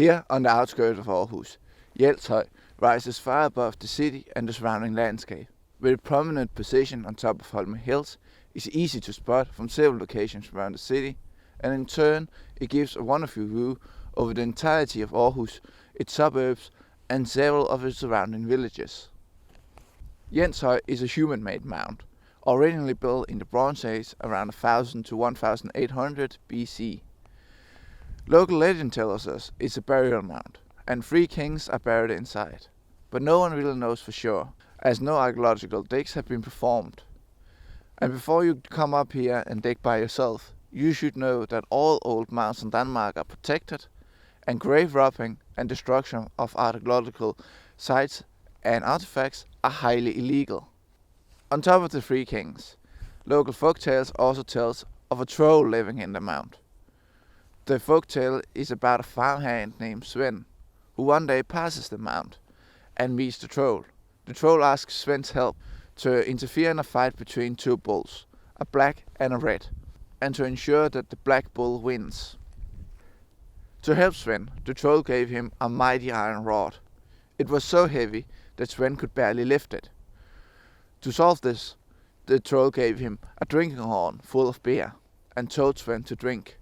Here on the outskirts of Aarhus, Jelshøj rises far above the city and the surrounding landscape. With a prominent position on top of Holme Hills, it's easy to spot from several locations around the city, and in turn it gives a wonderful view over the entirety of Aarhus, its suburbs and several of its surrounding villages. Jelshøj is a human-made mound, originally built in the Bronze Age around 1000 to 1800 BC. Local legend tells us it's a burial mound, and 3 kings are buried inside. But no one really knows for sure, as no archaeological digs have been performed. And before you come up here and dig by yourself, you should know that all old mounds in Denmark are protected, and grave robbing and destruction of archaeological sites and artifacts are highly illegal. On top of the 3 kings, local folktales also tells of a troll living in the mound. The folktale is about a farmhand named Sven, who one day passes the mound and meets the troll. The troll asks Sven's help to interfere in a fight between 2 bulls, a black and a red, and to ensure that the black bull wins. To help Sven, the troll gave him a mighty iron rod. It was so heavy that Sven could barely lift it. To solve this, the troll gave him a drinking horn full of beer and told Sven to drink.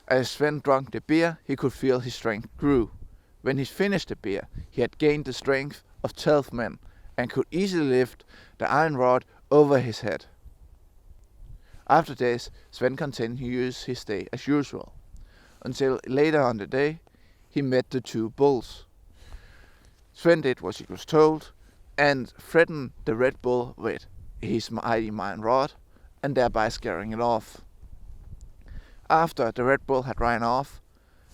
As Sven drank the beer, he could feel his strength grew. When he finished the beer, he had gained the strength of 12 men and could easily lift the iron rod over his head. After this, Sven continued his day as usual, until later on the day he met the 2 bulls. Sven did what he was told and threatened the red bull with his mighty iron rod, and thereby scaring it off. After the red bull had ran off,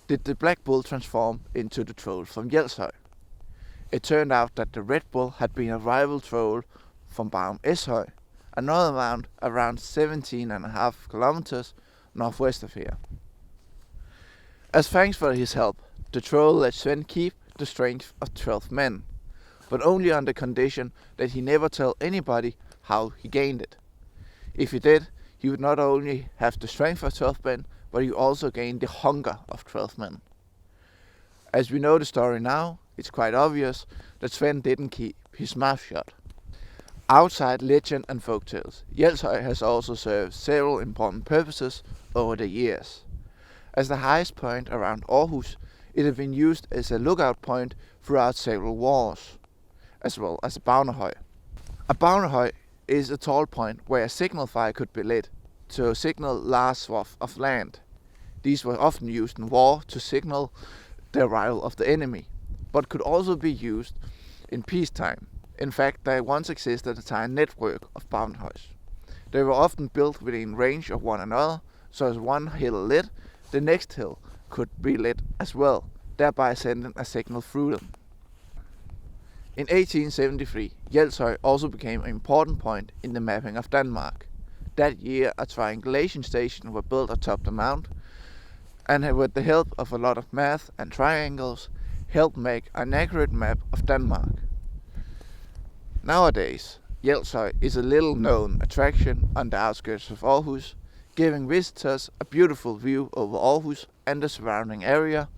did the black bull transform into the troll from Jelshøj. It turned out that the red bull had been a rival troll from Aarhus, another mound around 17.5 kilometers northwest of here. As thanks for his help, the troll let Sven keep the strength of 12 men, but only on the condition that he never tell anybody how he gained it. If he did, he would not only have the strength of 12 men, but he also gained the hunger of 12 men. As we know the story now, it's quite obvious that Sven didn't keep his mouth shut. Outside legend and folktales, Jelshøj has also served several important purposes over the years. As the highest point around Aarhus, it has been used as a lookout point throughout several wars, as well as a Baunehøj. A Baunehøj is a tall point where a signal fire could be lit to signal large swaths of land. These were often used in war to signal the arrival of the enemy, but could also be used in peacetime. In fact, there once existed a tiny network of Baunehøjs. They were often built within range of one another, so as one hill lit, the next hill could be lit as well, thereby sending a signal through them. In 1873, Jelshøj also became an important point in the mapping of Denmark. That year, a triangulation station was built atop the mound, and with the help of a lot of math and triangles, helped make an accurate map of Denmark. Nowadays, Jelshøj is a little-known attraction on the outskirts of Aarhus, giving visitors a beautiful view over Aarhus and the surrounding area,